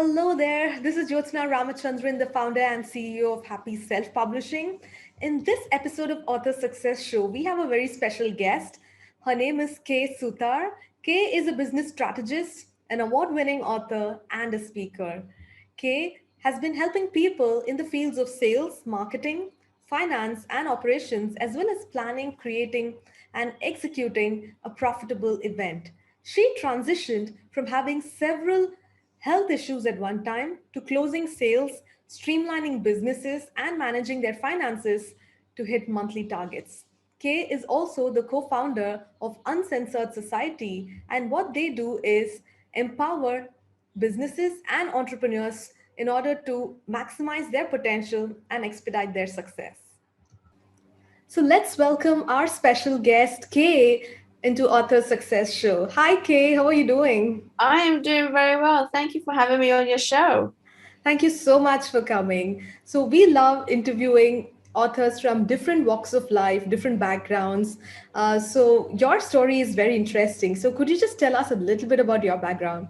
Hello there. This is Jyotsna Ramachandran, the founder and CEO of Happy Self Publishing. In this episode of Author Success Show, we have a very special guest. Her name is Kay Suthar. Kay is a business strategist, an award winning author, and a speaker. Kay has been helping people in the fields of sales, marketing, finance, and operations, as well as planning, creating, and executing a profitable event. She transitioned from having several health issues at one time to closing sales, streamlining businesses, and managing their finances to hit monthly targets. Kay is also the co founder of Uncensored Society, and what they do is empower businesses and entrepreneurs in order to maximize their potential and expedite their success. So let's welcome our special guest, Kay, into Author Success Show. Hi, Kay. How are you doing? I am doing very well. Thank you for having me on your show. Thank you so much for coming. So, we love interviewing authors from different walks of life, different backgrounds. So, your story is very interesting. So, could you just tell us a little bit about your background?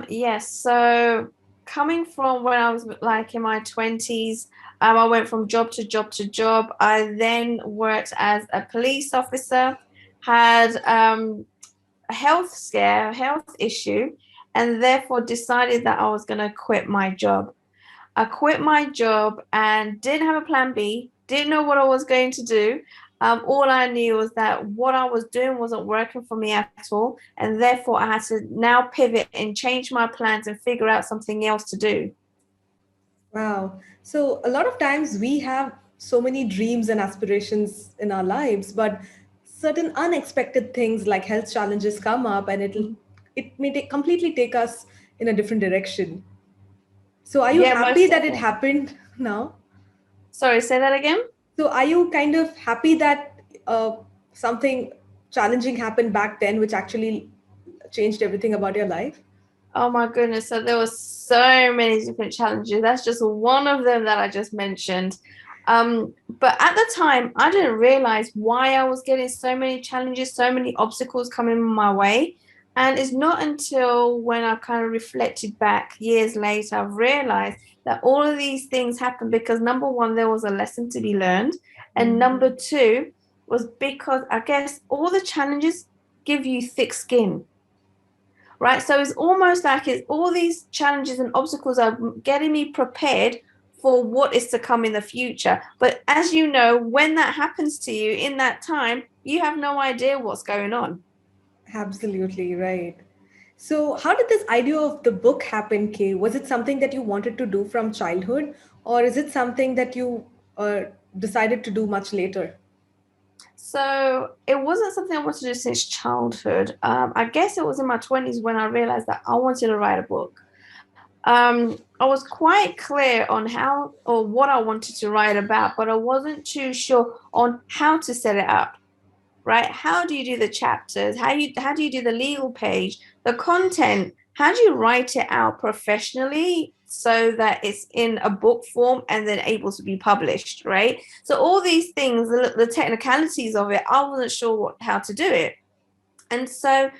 Yes, so coming from when I was like in my 20s, I went from job to job to job. I then worked as a police officer, had a health scare, a health issue, and therefore decided that I was going to quit my job. I quit my job and didn't have a plan B, didn't know what I was going to do. All I knew was that what I was doing wasn't working for me at all. And therefore, I had to now pivot and change my plans and figure out something else to do. Wow. So, a lot of times we have so many dreams and aspirations in our lives, but certain unexpected things like health challenges come up and it may completely take us in a different direction. So, are you Yeah, happy most that it definitely. happened now? Sorry, say that again. So, are you kind of happy that something challenging happened back then, which actually changed everything about your life? Oh my goodness. So there were so many different challenges. That's just one of them that I just mentioned. But at the time, I didn't realize why I was getting so many challenges, so many obstacles coming my way. And it's not until when I've kind of reflected back years later, I've realized that all of these things happened because number one, there was a lesson to be learned. And number two was because I guess all the challenges give you thick skin, right? So it's almost like it's all these challenges and obstacles are getting me prepared for what is to come in the future. But as you know, when that happens to you in that time, you have no idea what's going on. Absolutely right. So, how did this idea of the book happen, Kay? Was it something that you wanted to do from childhood, or is it something that you uh, decided to do much later? So it wasn't something I wanted to do since childhood. I guess it was in my 20s when I realized that I wanted to write a book. I was quite clear on how or what I wanted to write about, but I wasn't too sure on how to set it up, right? How do you do the chapters? How do you do the legal page, the content? How do you write it out professionally so that it's in a book form and then able to be published, right? So all these things, the technicalities of it, I wasn't sure how to do it. And so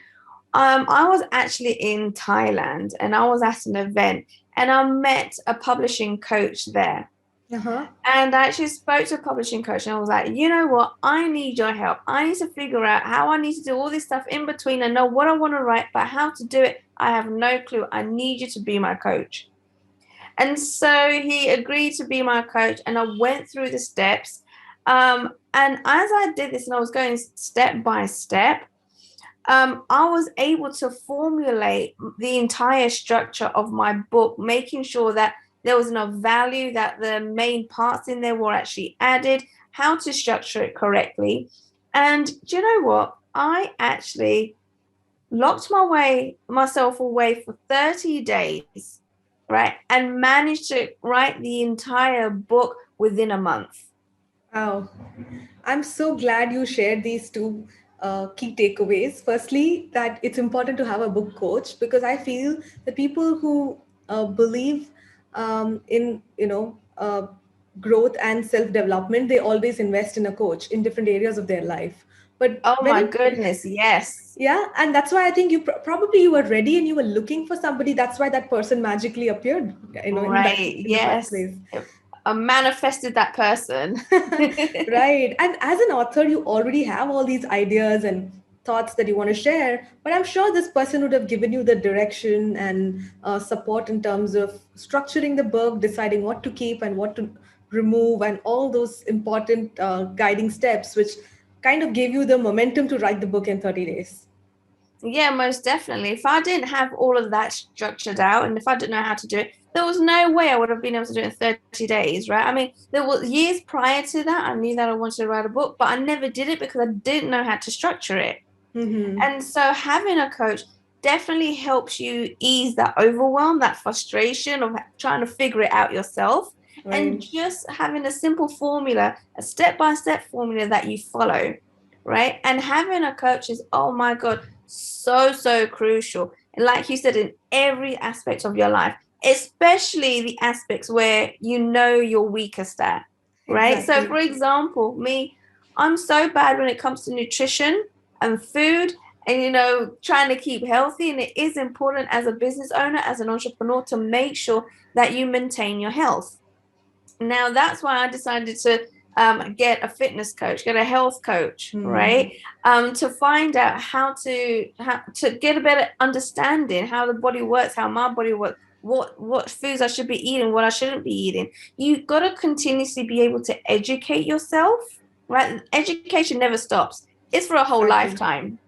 I was actually in Thailand and I was at an event and I met a publishing coach there. Uh huh. And I actually spoke to a publishing coach and I was like, you know what? I need your help. I need to figure out how I need to do all this stuff in between and know what I want to write, but how to do it, I have no clue. I need you to be my coach. And so he agreed to be my coach and I went through the steps. And as I did this and I was going step by step, I was able to formulate the entire structure of my book, making sure that there was enough value, that the main parts in there were actually added, how to structure it correctly. And do you know what? I actually locked myself away for 30 days, right? And managed to write the entire book within a month. Wow. I'm so glad you shared these two key takeaways. Firstly, that it's important to have a book coach because I feel that people who believe in growth and self development, they always invest in a coach in different areas of their life. But Oh when my it, goodness, yes. yeah, and that's why I think you probably you were ready and you were looking for somebody. That's why that person magically appeared, Right, in the first yes. place. I manifested that person. Right. And as an author, you already have all these ideas and thoughts that you want to share. But I'm sure this person would have given you the direction and support in terms of structuring the book, deciding what to keep and what to remove, and all those important guiding steps, which kind of gave you the momentum to write the book in 30 days. Yeah, most definitely. If I didn't have all of that structured out and if I didn't know how to do it, there was no way I would have been able to do it in 30 days, right? I mean, there were years prior to that, I knew that I wanted to write a book, but I never did it because I didn't know how to structure it. Mm-hmm. And so having a coach definitely helps you ease that overwhelm, that frustration of trying to figure it out yourself. And Right. just having a simple formula, a step-by-step formula that you follow, right? And having a coach is, oh my God, so, so crucial. And like you said, in every aspect of your life, especially the aspects where you know you're weakest at, right? So, Exactly. for example, me, I'm so bad when it comes to nutrition and food and trying to keep healthy, and it is important as a business owner, as an entrepreneur, to make sure that you maintain your health. Now that's why I decided to get a fitness coach, get a health coach, Hmm. right? To find out how to get a better understanding how the body works, how my body works, what foods I should be eating, what I shouldn't be eating. You got to continuously be able to educate yourself, right? Education never stops. It's for a whole Exactly. lifetime.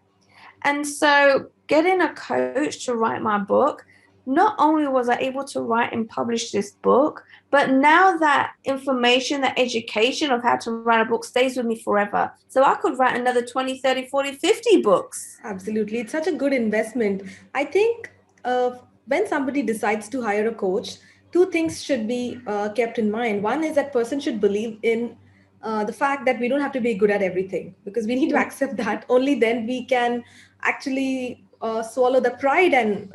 And so getting a coach to write my book, not only was I able to write and publish this book, but now that information, that education of how to write a book stays with me forever. So I could write another 20, 30, 40, 50 books. Absolutely. It's such a good investment. I think when somebody decides to hire a coach, two things should be kept in mind. One is that person should believe in the fact that we don't have to be good at everything, because we need to accept that. Only then we can actually swallow the pride and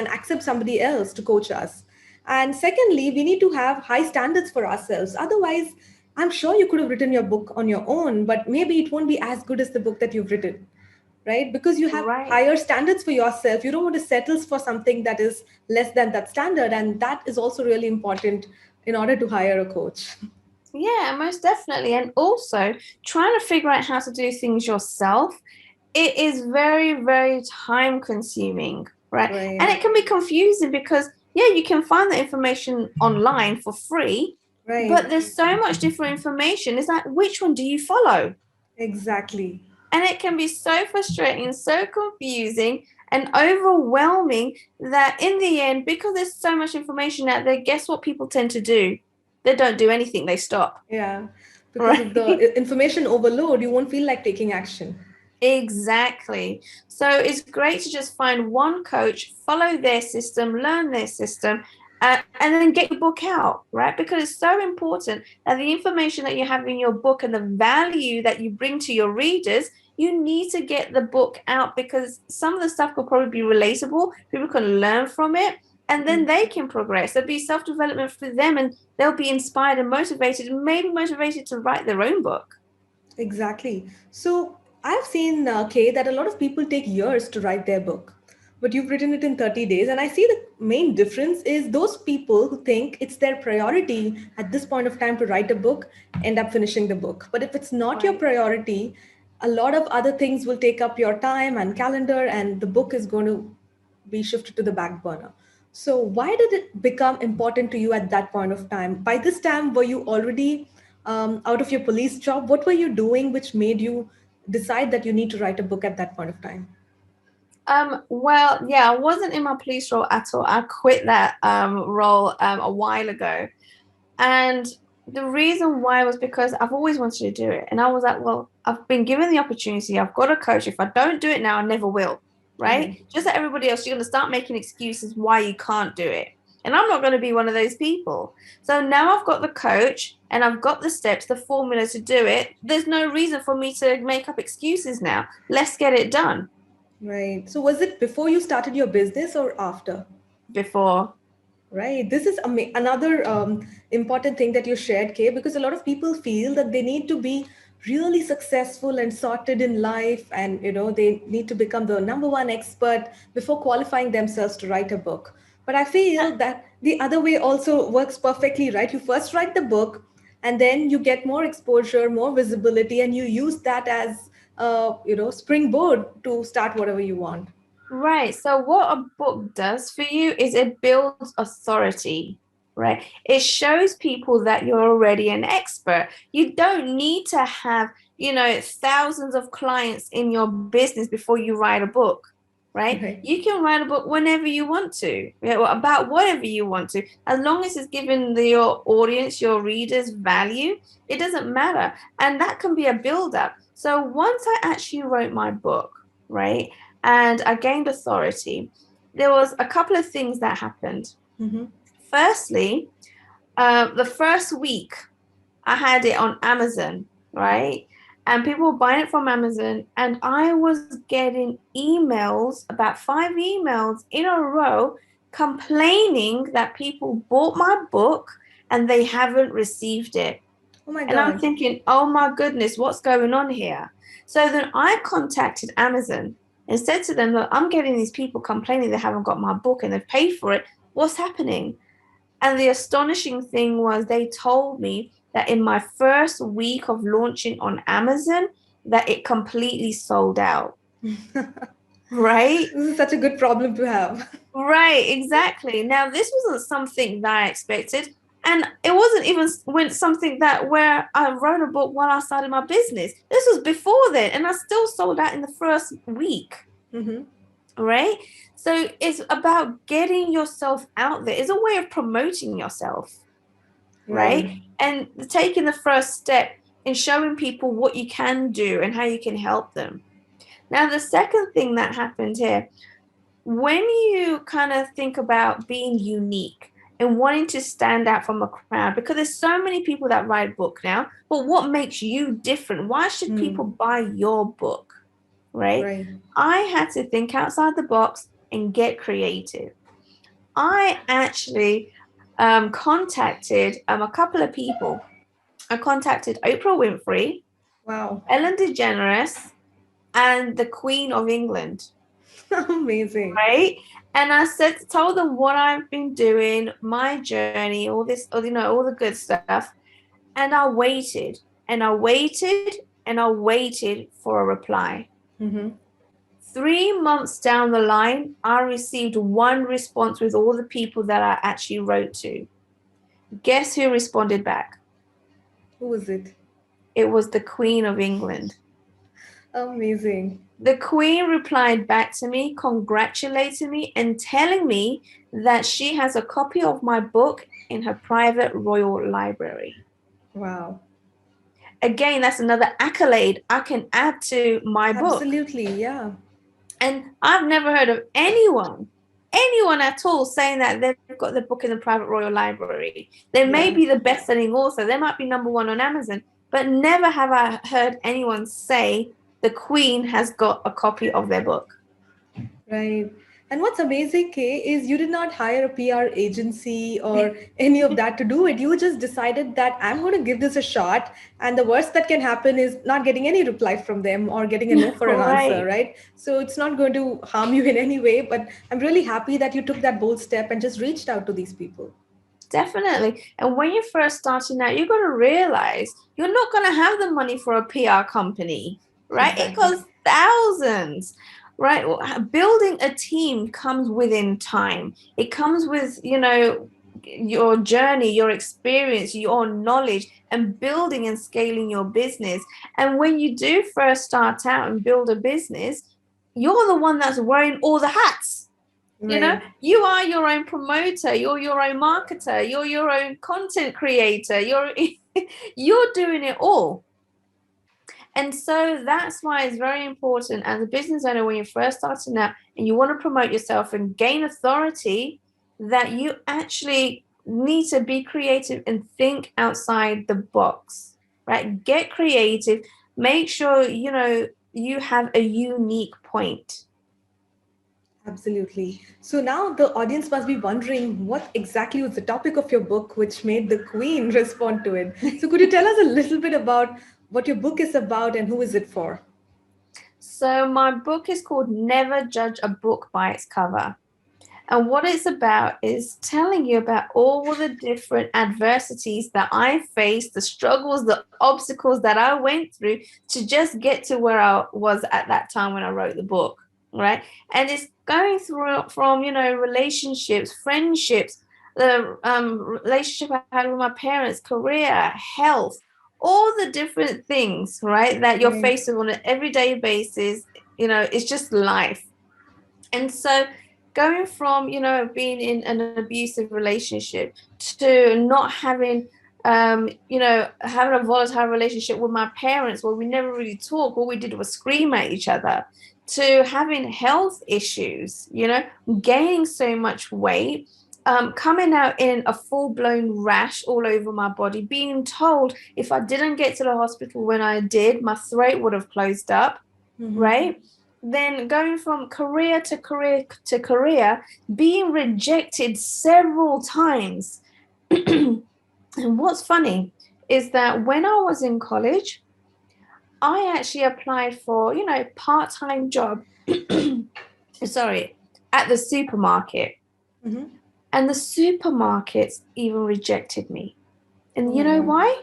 accept somebody else to coach us. And secondly, we need to have high standards for ourselves. Otherwise, I'm sure you could have written your book on your own, but maybe it won't be as good as the book that you've written, right? Because you have Right. higher standards for yourself. You don't want to settle for something that is less than that standard. And that is also really important in order to hire a coach. Yeah, most definitely. And also trying to figure out how to do things yourself, it is very, very time consuming, right? And Right, it can be confusing because, yeah, you can find the information online for free, right, but there's so much different information. It's like, which one do you follow? exactly. And it can be so frustrating, so confusing, and overwhelming that in the end, because there's so much information out there, guess what people tend to do? They don't do anything, they stop, Yeah. Because of the right? information overload, you won't feel like taking action. Exactly. So it's great to just find one coach, follow their system, learn their system, and then get your book out, right? Because it's so important that the information that you have in your book and the value that you bring to your readers, you need to get the book out because some of the stuff could probably be relatable. People can learn from it. And then they can progress. There'll be self development for them, and they'll be inspired and motivated, maybe motivated to write their own book. Exactly. So I've seen, Kay, that a lot of people take years to write their book, but you've written it in 30 days. And I see the main difference is those people who think it's their priority at this point of time to write a book end up finishing the book. But if it's not your Right. priority, a lot of other things will take up your time and calendar, and the book is going to be shifted to the back burner. So, why did it become important to you at that point of time? By this time, were you already out of your police job? What were you doing which made you decide that you need to write a book at that point of time? Well, yeah, I wasn't in my police role at all. I quit that role a while ago. And the reason why was because I've always wanted to do it. And I was like, well, I've been given the opportunity. I've got a coach. If I don't do it now, I never will. Right? Right. Just like everybody else, you're going to start making excuses why you can't do it. And I'm not going to be one of those people. So now I've got the coach and I've got the steps, the formula to do it. There's no reason for me to make up excuses now. Let's get it done. Right. So, was it before you started your business or after? Before. Right. This is another important thing that you shared, Kay, because a lot of people feel that they need to be really successful and sorted in life, and they need to become the number one expert before qualifying themselves to write a book. But I feel that the other way also works perfectly, right? You first write the book, and then you get more exposure, more visibility, and you use that as springboard to start whatever you want. Right. So what a book does for you is it builds authority, right? It shows people that you're already an expert. You don't need to have, thousands of clients in your business before you write a book, right? Right. You can write a book whenever you want to, about whatever you want to, as long as it's giving your audience, your readers value, it doesn't matter. And that can be a build up. So once I actually wrote my book, right? And I gained authority, there was a couple of things that happened. Mm-hmm. Firstly, the first week I had it on Amazon, right? And people were buying it from Amazon, and I was getting emails, about 5 emails in a row, complaining that people bought my book and they haven't received it. Oh my And I'm God. thinking, oh my goodness, what's going on here? So then I contacted Amazon and said to them, look, I'm getting these people complaining they haven't got my book and they've paid for it. What's happening? And the astonishing thing was they told me that in my first week of launching on Amazon, that it completely sold out. Right? This is such a good problem to have. Right, exactly. Now, this wasn't something that I expected. And it wasn't even when something that where I wrote a book while I started my business. This was before then, and I still sold out in the first week. Mm-hmm. Right? So it's about getting yourself out there. It's a way of promoting yourself, right? Right. And taking the first step in showing people what you can do and how you can help them. Now, the second thing that happened here, when you kind of think about being unique and wanting to stand out from a crowd, because there's so many people that write a book now, but what makes you different? Why should people buy your book, right? Right. I had to think outside the box and get creative. I actually contacted a couple of people. I contacted Oprah Winfrey, Wow. Ellen DeGeneres, and the Queen of England, Amazing. right? And I said, told them what I've been doing, my journey, all this, all the good stuff. And I waited and I waited and I waited for a reply. Mm-hmm. 3 months down the line, I received one response with all the people that I actually wrote to. Guess who responded back? Who was it? It was the Queen of England. Amazing. The Queen replied back to me, congratulating me and telling me that she has a copy of my book in her private royal library. Wow. Again, that's another accolade I can add to my book. Absolutely, yeah. And I've never heard of anyone at all saying that they've got the book in the private royal library. They may Yeah. be the best-selling author. They might be number one on Amazon, but never have I heard anyone say the Queen has got a copy of their book. Right. And what's amazing, Kay, is you did not hire a PR agency or any of that to do it. You just decided that I'm going to give this a shot. And the worst that can happen is not getting any reply from them or getting a no for an answer, Right. right? So it's not going to harm you in any way. But I'm really happy that you took that bold step and just reached out to these people. Definitely. And when you're first starting out, you've got to realize you're not going to have the money for a PR company, right? It Exactly. costs thousands, right? Building a team comes within time. It comes with, your journey, your experience, your knowledge, and building and scaling your business. And when you do first start out and build a business, you're the one that's wearing all the hats. Right. You are your own promoter, you're your own marketer, you're your own content creator, you're doing it all. And so that's why it's very important as a business owner when you're first starting out and you want to promote yourself and gain authority, that you actually need to be creative and think outside the box, right? Get creative, make sure you have a unique point. Absolutely. So now the audience must be wondering what exactly was the topic of your book which made the Queen respond to it. So could you tell us a little bit about what your book is about and who is it for. So my book is called Never Judge a Book by Its Cover. And what it's about is telling you about all the different adversities that I faced, the struggles, the obstacles that I went through to just get to where I was at that time when I wrote the book, right? And it's going through from, relationships, friendships, the relationship I had with my parents, career, health, all the different things, right, that you're Right. facing on an everyday basis. It's just life. And so going from, being in an abusive relationship to not having, having a volatile relationship with my parents where we never really talk, all we did was scream at each other, to having health issues, gaining so much weight, coming out in a full-blown rash all over my body, being told if I didn't get to the hospital when I did, my throat would have closed up, Mm-hmm. right? Then going from career to career to career, being rejected several times. And what's funny is that when I was in college, I actually applied for, part-time job, sorry, at the supermarket. Mm-hmm. And the supermarkets even rejected me. Oh And you my know God. why?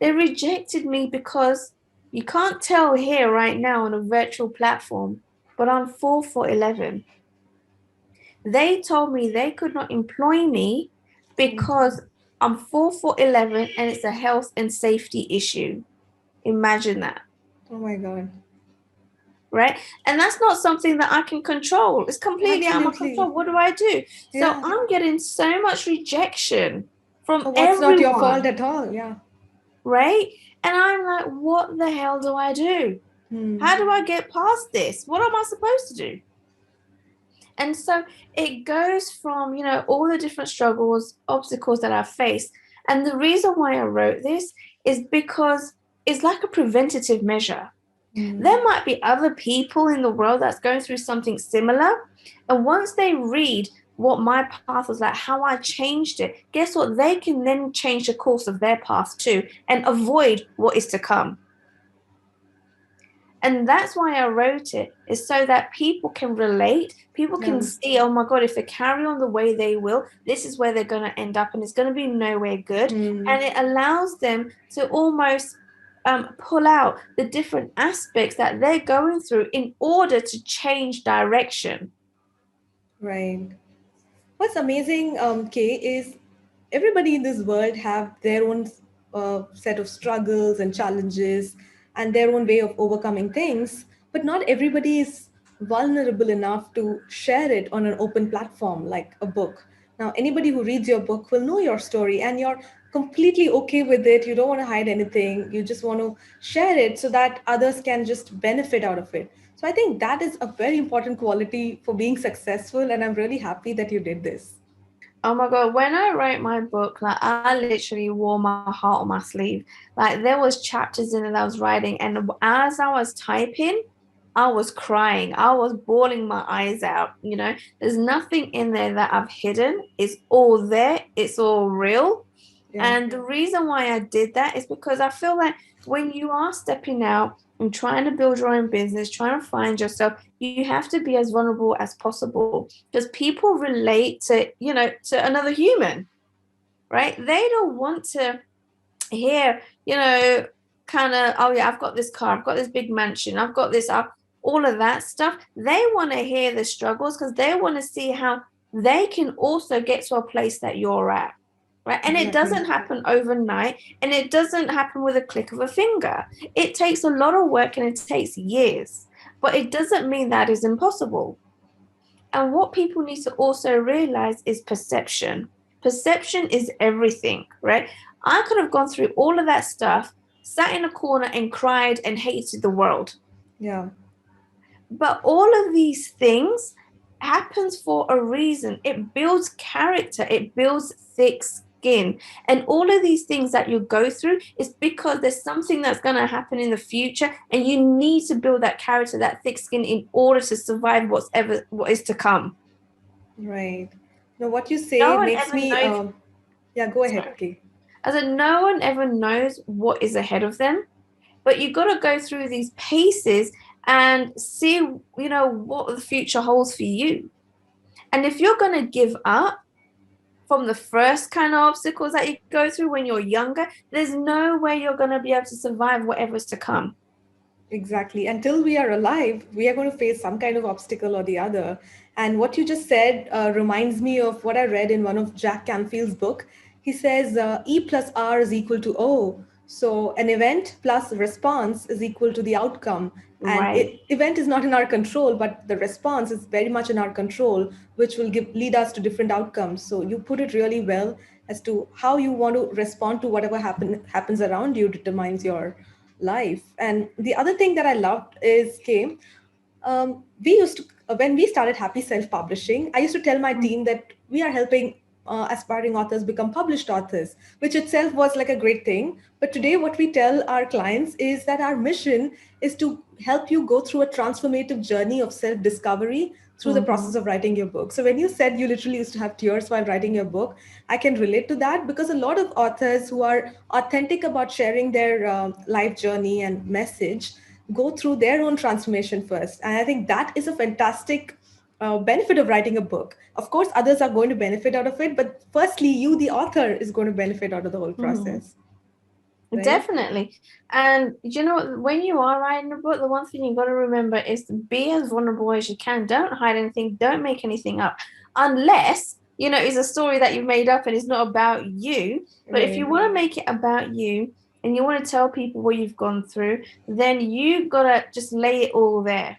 They rejected me because you can't tell here right now on a virtual platform, but I'm 4'11". They told me they could not employ me because I'm 4'11" and it's a health and safety issue. Imagine that, Oh my God. right? And that's not something that I can control. It's completely out of my Absolutely. control. What do I do? So Yeah. I'm getting so much rejection from For what's not your fault everyone, at all. Yeah. right? And I'm like, what the hell do I do? Hmm. How do I get past this? What am I supposed to do? And so it goes from, all the different struggles, obstacles that I face. And the reason why I wrote this is because it's like a preventative measure. Hmm. There might be other people in the world that's going through something similar. And once they read what my path was like, how I changed it, guess what? They can then change the course of their path too and avoid what is to come. And that's why I wrote it, is so that people can relate, people can Yeah. see, oh my God, if they carry on the way they will, this is where they're going to end up and it's going to be nowhere good. Hmm. And it allows them to almost pull out the different aspects that they're going through in order to change direction. Right. What's amazing, Kay, is everybody in this world have their own set of struggles and challenges and their own way of overcoming things, but not everybody is vulnerable enough to share it on an open platform like a book. Now, anybody who reads your book will know your story and you're completely okay with it. You don't want to hide anything. You just want to share it so that others can just benefit out of it. So I think that is a very important quality for being successful, and I'm really happy that you did this. Oh my God, when I wrote my book, like I literally wore my heart on my sleeve. Like there was chapters in it that I was writing, and as I was typing, I was crying. I was bawling my eyes out, There's nothing in there that I've hidden. It's all there. It's all real. Yeah. And the reason why I did that is because I feel like when you are stepping out and trying to build your own business, trying to find yourself, you have to be as vulnerable as possible because people relate to another human, right? They don't want to hear, kind of, oh yeah, I've got this car, I've got this big mansion, I've got this, all of that stuff. They want to hear the struggles because they want to see how they can also get to a place that you're at. Right. And it Exactly. doesn't happen overnight and it doesn't happen with a click of a finger. It takes a lot of work and it takes years, but it doesn't mean that is impossible. And what people need to also realize is perception. Perception is everything, right? I could have gone through all of that stuff, sat in a corner and cried and hated the world. Yeah. But all of these things happens for a reason. It builds character, it builds thick skin. And all of these things that you go through is because there's something that's going to happen in the future and you need to build that character, that thick skin in order to survive what is to come. Right. Now, what you No say one makes ever me. knows. Yeah, go ahead, Sorry. Kay. As in, no one ever knows what is ahead of them. but you've got to go through these paces and see, what the future holds for you. And if you're going to give up from the first kind of obstacles that you go through when you're younger, there's no way you're going to be able to survive whatever's to come. Exactly. Until we are alive, we are going to face some kind of obstacle or the other. And what you just said reminds me of what I read in one of Jack Canfield's book. He says E plus R is equal to O. So an event plus response is equal to the outcome. And Right. event is not in our control, but the response is very much in our control, which will lead us to different outcomes. So you put it really well as to how you want to respond to whatever happens around you determines your life. And the other thing that I loved is Kay, we used to when we started Happy Self Publishing, I used to tell my team that we are helping aspiring authors become published authors, which itself was like a great thing. But today what we tell our clients is that our mission is to help you go through a transformative journey of self discovery through the Mm-hmm. process of writing your book. So when you said you literally used to have tears while writing your book, I can relate to that, because a lot of authors who are authentic about sharing their life journey and message go through their own transformation first. And I think that is a fantastic benefit of writing a book. Of course, others are going to benefit out of it, but firstly, you, the author, is going to benefit out of the whole Mm-hmm. process, right? Definitely. And when you are writing a book, the one thing you got to remember is to be as vulnerable as you can. Don't hide anything, don't make anything up, unless, it's a story that you've made up and it's not about you. But if you Right. want to make it about you and you want to tell people what you've gone through, then you got to just lay it all there,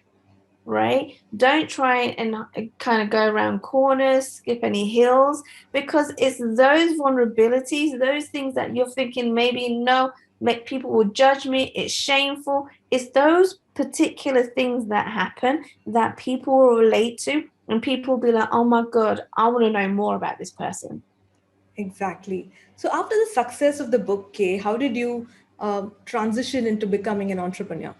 right? Don't try and kind of go around corners, skip any hills, because it's those vulnerabilities, those things that you're thinking maybe no, make people will judge me, it's shameful. It's those particular things that happen that people will relate to, and people will be like, oh my God, I want to know more about this person. Exactly. So after the success of the book, Kay, how did you transition into becoming an entrepreneur?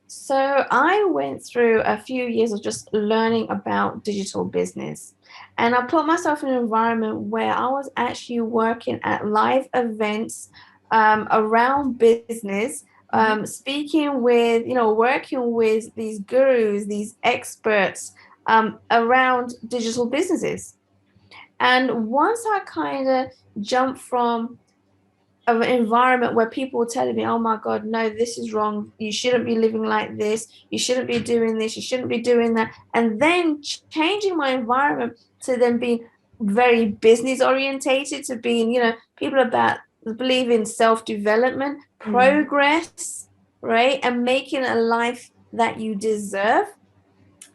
So I went through a few years of just learning about digital business. And I put myself in an environment where I was actually working at live events around business, Mhm. speaking with, working with these gurus, these experts around digital businesses. And once I kind of jumped from an environment where people were telling me, oh my God, no, this is wrong. You shouldn't be living like this. You shouldn't be doing this. You shouldn't be doing that. And then changing my environment to then being very business orientated, to being, people about believe in self-development, Mm. progress, right? And making a life that you deserve.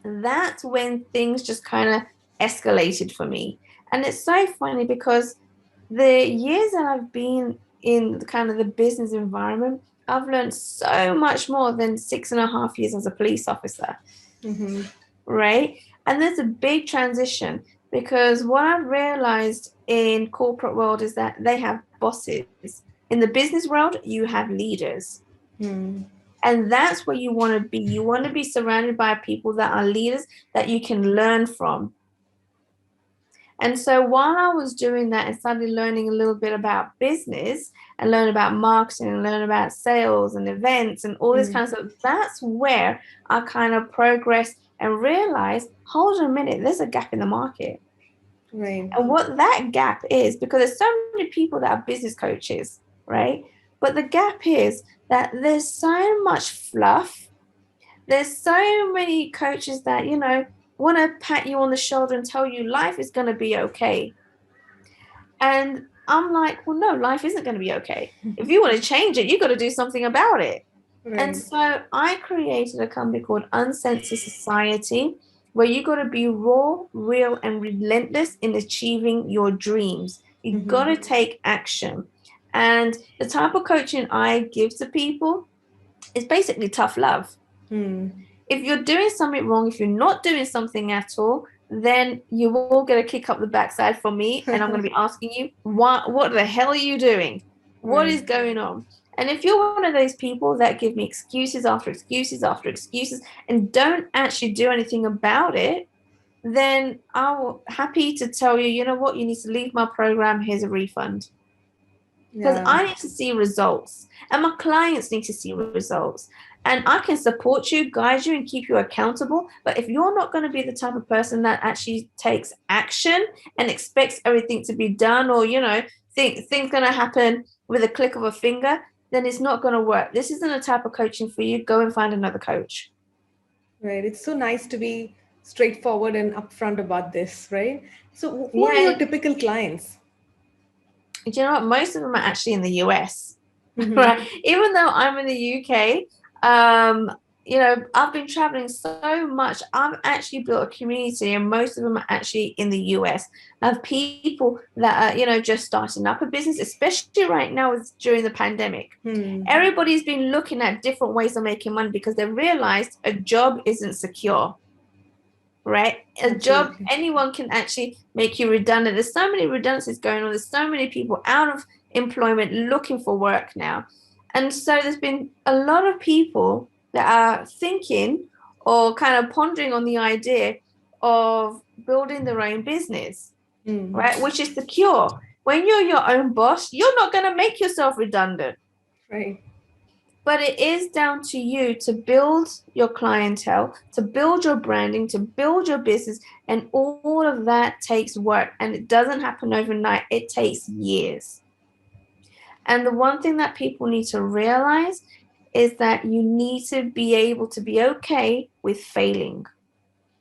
That's when things just kind of escalated for me. And it's so funny because the years that I've been in kind of the business environment, I've learned so much more than 6.5 years as a police officer, Mm-hmm. right? And there's a big transition because what I've realized in corporate world is that they have bosses. In the business world, you have leaders. Mm. And that's where you want to be. You want to be surrounded by people that are leaders that you can learn from. And so while I was doing that and started learning a little bit about business and learn about marketing and learn about sales and events and all this Mm. kind of stuff, that's where I kind of progressed and realized, hold on a minute, there's a gap in the market. Right. And what that gap is, because there's so many people that are business coaches, right? But the gap is that there's so much fluff. There's so many coaches that, want to pat you on the shoulder and tell you life is going to be okay. And I'm like, well, no, life isn't going to be okay. If you want to change it, you got to do something about it. And Right. so I created a company called Uncensored Society, where you got to be raw, real, and relentless in achieving your dreams. You got Mm-hmm. to take action. And the type of coaching I give to people is basically tough love. Mm. If you're doing something wrong, if you're not doing something at all, then you will get a kick up the backside from me, and I'm going to be asking you, what the hell are you doing? What Right. is going on? And if you're one of those people that give me excuses after excuses after excuses and don't actually do anything about it, then I'm happy to tell you, you know what, you need to leave my program. Here's a refund. because Yeah. I need to see results and my clients need to see results. And I can support you, guide you, and keep you accountable. But if you're not going to be the type of person that actually takes action and expects everything to be done, or, think things going to happen with a click of a finger, then it's not going to work. This isn't a type of coaching for you. Go and find another coach. Right. It's so nice to be straightforward and upfront about this, right? So, who are your Yeah. typical clients? Do you know what? Most of them are actually in the US, right? Mm-hmm. Even though I'm in the UK, I've been traveling so much. I've actually built a community, and most of them are actually in the US of people that are, just starting up a business, especially right now during the pandemic. Hmm. Everybody's been looking at different ways of making money because they realized a job isn't secure, right? A job, Absolutely. anyone can actually make you redundant. There's so many redundancies going on. There's so many people out of employment looking for work now. And so there's been a lot of people that are thinking or kind of pondering on the idea of building their own business, Hmm. right? Which is secure. When you're your own boss, you're not going to make yourself redundant. Right. But it is down to you to build your clientele, to build your branding, to build your business. And all of that takes work. And it doesn't happen overnight, it takes years. And the one thing that people need to realize is that you need to be able to be okay with failing.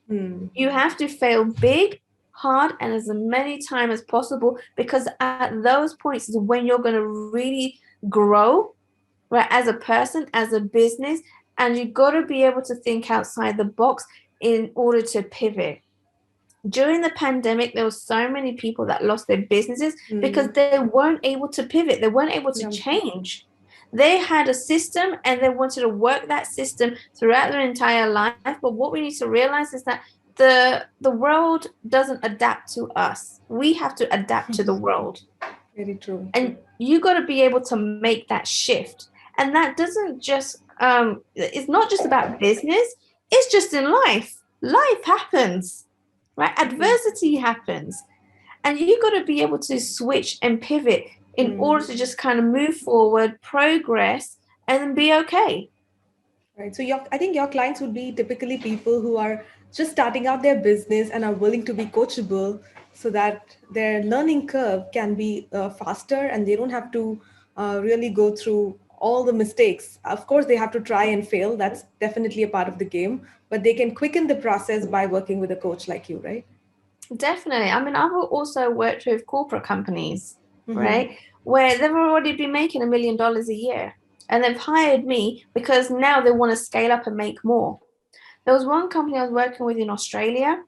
Hmm. You have to fail big, hard, and as many times as possible, because at those points is when you're going to really grow, right, as a person, as a business, and you got to be able to think outside the box in order to pivot. During the pandemic, there were so many people that lost their businesses because Hmm. they weren't able to pivot, they weren't able to Yeah. change. They had a system and they wanted to work that system throughout their entire life. But what we need to realize is that the world doesn't adapt to us. We have to adapt to the world. Very true. And you got to be able to make that shift. And that doesn't just it's not just about business, it's just in life happens, right? Adversity happens, and you got to be able to switch and pivot in Hmm. order to just kind of move forward, progress, and then be okay. Right. So I think your clients would be typically people who are just starting out their business and are willing to be coachable so that their learning curve can be faster and they don't have to really go through all the mistakes. Of course, they have to try and fail. That's definitely a part of the game, but they can quicken the process by working with a coach like you, right? Definitely. I mean, I've also worked with corporate companies, Mm-hmm. right, where they've already been making $1 million a year, and they've hired me because now they want to scale up and make more. There was one company I was working with in Australia.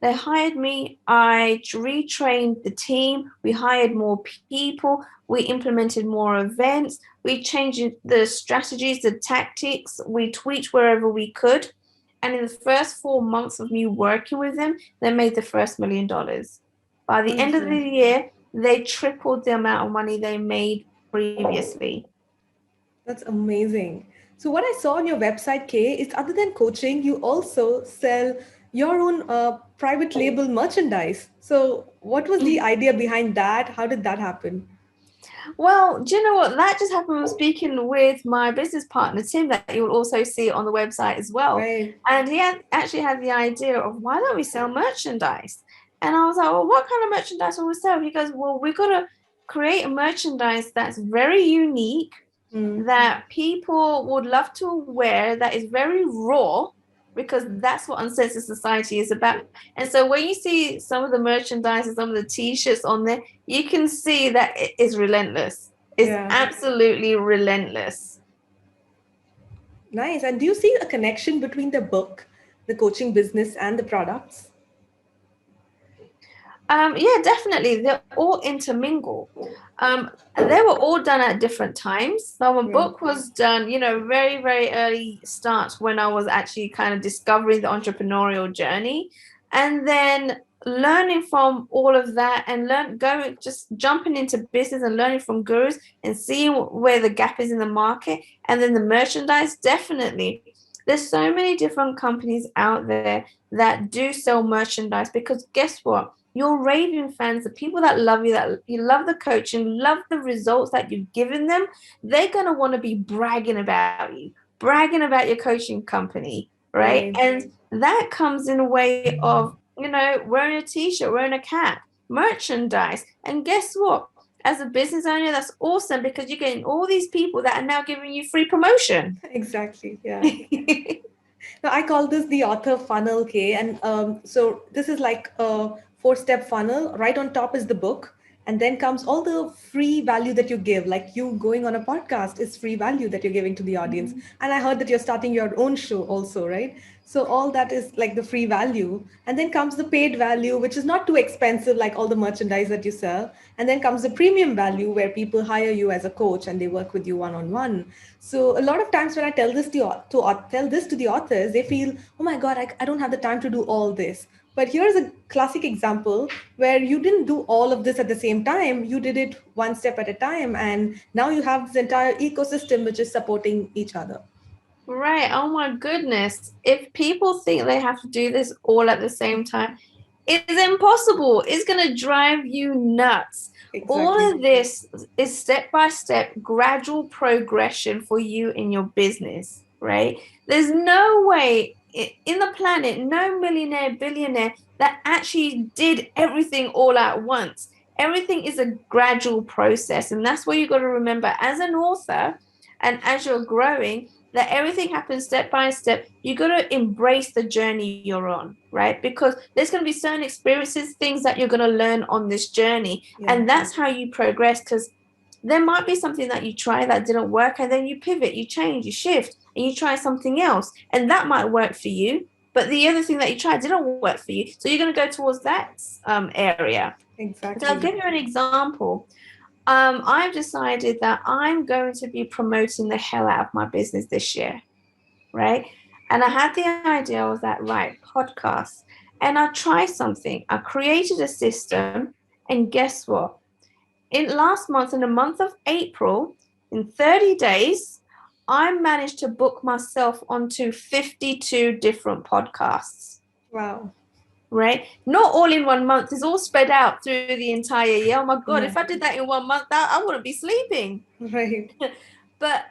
They hired me. I retrained the team. We hired more people. We implemented more events. We changed the strategies, the tactics. We tweaked wherever we could. And in the first 4 months of me working with them, they made the first $1 million. By the end of the Wonderful. year, they tripled the amount of money they made previously. That's amazing. So, what I saw on your website, Kay, is other than coaching, you also sell your own private label merchandise. So, what was the idea behind that? How did that happen? Well, do you know what? That just happened when speaking with my business partner, Tim, that you will also see on the website as well. Right. And he had actually had the idea of why don't we sell merchandise? And I was like, well, what kind of merchandise will we sell? He goes, well, we've got to create a merchandise that's very unique, Mm. that people would love to wear, that is very raw, because that's what Uncensored Society is about. And so when you see some of the merchandise and some of the t-shirts on there, you can see that it is relentless. It's Yeah. absolutely relentless. Nice. And do you see a connection between the book, the coaching business, and the products? Yeah, definitely. They're all intermingle. They were all done at different times. So my Yeah. book was done, very, very early start when I was actually kind of discovering the entrepreneurial journey. And then learning from all of that and just jumping into business and learning from gurus and seeing where the gap is in the market. And then the merchandise, definitely. There's so many different companies out there that do sell merchandise because guess what? your raving fans, the people that love you, that you love the coaching, love the results that you've given them, they're going to want to be bragging about you, bragging about your coaching company, right? Right. And that comes in a way of, wearing a t-shirt, wearing a cap, merchandise. And guess what? As a business owner, that's awesome because you're getting all these people that are now giving you free promotion. Exactly. Yeah. Now, I call this the author funnel, okay? And so this is like a four-step funnel. Right on top is the book, and then comes all the free value that you give. Like you going on a podcast is free value that you're giving to the audience. And I heard that you're starting your own show also, right? So all that is like the free value. And then comes the paid value, which is not too expensive, like all the merchandise that you sell. And then comes the premium value where people hire you as a coach and they work with you one on one. So a lot of times when I tell this tell this to the authors, they feel, oh my God, I don't have the time to do all this. But here's a classic example where you didn't do all of this at the same time. You did it one step at a time. And now you have this entire ecosystem which is supporting each other. Right. Oh my goodness. If people think they have to do this all at the same time, it's impossible. It's going to drive you nuts. Exactly. All of this is step by step, gradual progression for you in your business, right? There's no way in the planet, no millionaire, billionaire that actually did everything all at once. Everything is a gradual process. And that's what you got to remember as an author and as you're growing, that everything happens step by step. You got to embrace the journey you're on, right? Because there's going to be certain experiences, things that you're going to learn on this journey. Yeah. And that's how you progress. Because there might be something that you try that didn't work, and then you pivot, you change, you shift, and you try something else. And that might work for you. But the other thing that you tried didn't work for you. So you're going to go towards that area. So I'll Exactly. give you an example. I've decided that I'm going to be promoting the hell out of my business this year, right? And I had the idea, I was like, right, podcasts. And I tried something. I created a system, and guess what? In last month, in the month of April, in 30 days, I managed to book myself onto 52 different podcasts, Wow. right? Not all in 1 month, it's all spread out through the entire year. Oh my God, Yeah. if I did that in 1 month, I wouldn't be sleeping. Right. But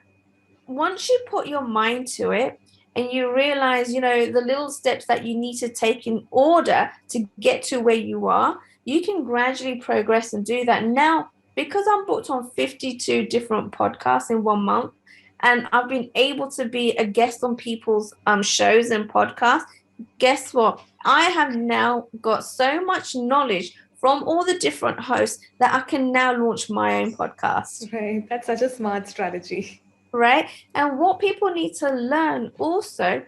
once you put your mind to it and you realize, the little steps that you need to take in order to get to where you are, you can gradually progress and do that. Now, because I'm booked on 52 different podcasts in 1 month, and I've been able to be a guest on people's shows and podcasts, guess what? I have now got so much knowledge from all the different hosts that I can now launch my own podcast. Right. That's such a smart strategy. Right? And what people need to learn also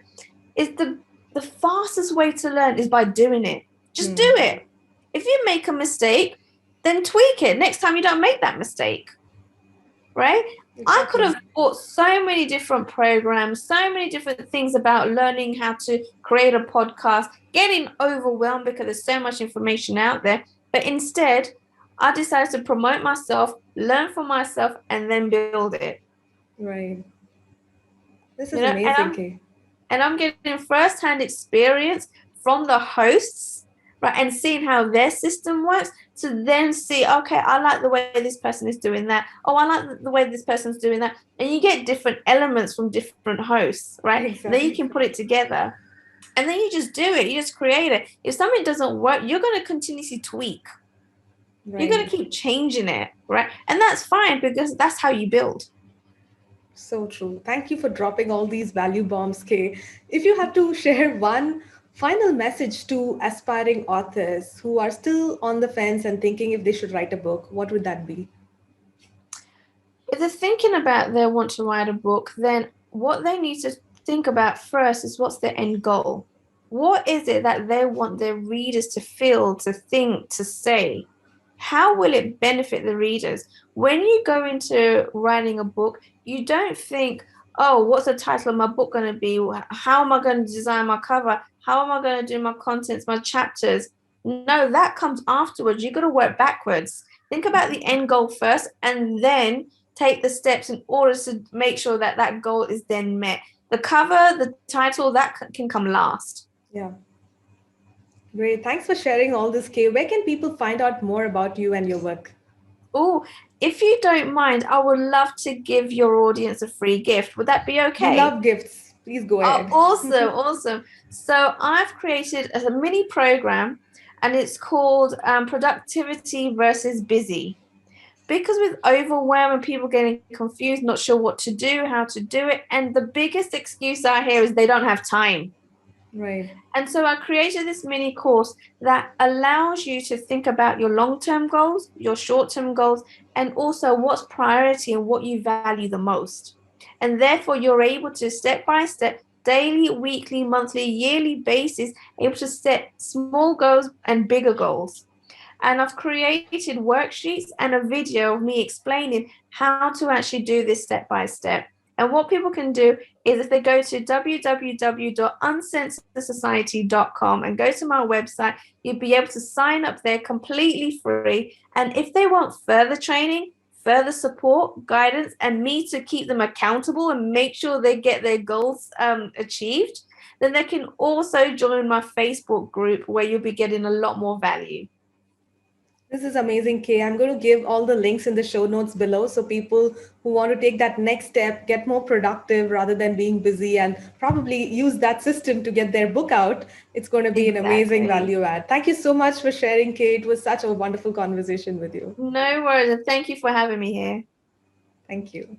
is the fastest way to learn is by doing it. Just do Hmm. it. If you make a mistake, then tweak it. Next time you don't make that mistake. Right? I could Exactly. have bought so many different programs, so many different things about learning how to create a podcast, getting overwhelmed because there's so much information out there. But instead, I decided to promote myself, learn for myself, and then build it. Right. This You is know, and amazing, I'm Kay. and I'm getting first-hand experience from the hosts, right, and seeing how their system works to then see, okay, I like the way this person is doing that. Oh, I like the way this person's doing that. And you get different elements from different hosts, right? And then you Exactly. can put it together. And then you just do it. You just create it. If something doesn't work, you're going to continuously tweak. You're going Right. to keep changing it, right? And that's fine because that's how you build. So true. Thank you for dropping all these value bombs, Kay. If you have to share one final message to aspiring authors who are still on the fence and thinking if they should write a book, what would that be? If they're thinking about they want to write a book, then what they need to think about first is what's their end goal? What is it that they want their readers to feel, to think, to say? How will it benefit the readers? When you go into writing a book, you don't think, oh, what's the title of my book going to be? How am I going to design my cover? How am I going to do my contents, my chapters? No, that comes afterwards. You've got to work backwards. Think about the end goal first and then take the steps in order to make sure that that goal is then met. The cover, the title, that can come last. Yeah. Great. Thanks for sharing all this, Kay. Where can people find out more about you and your work? Oh, if you don't mind, I would love to give your audience a free gift. Would that be We okay? love gifts. Please go Oh, ahead. awesome, awesome. So I've created a mini program and it's called Productivity versus Busy. Because with overwhelm and people getting confused, not sure what to do, how to do it, and the biggest excuse I hear is they don't have time. Right. And so I created this mini course that allows you to think about your long-term goals, your short-term goals, and also what's priority and what you value the most. And therefore, you're able to step by step, daily, weekly, monthly, yearly basis, able to set small goals and bigger goals. And I've created worksheets and a video of me explaining how to actually do this step by step. And what people can do is if they go to www.uncensoredsociety.com and go to my website, you'll be able to sign up there completely free. And if they want further training, further support, guidance, and me to keep them accountable and make sure they get their goals achieved, then they can also join my Facebook group where you'll be getting a lot more value. This is amazing, Kay. I'm going to give all the links in the show notes below so people who want to take that next step, get more productive rather than being busy, and probably use that system to get their book out. It's going to be an amazing Exactly. value add. Thank you so much for sharing, Kay. It was such a wonderful conversation with you. No worries. And thank you for having me here. Thank you.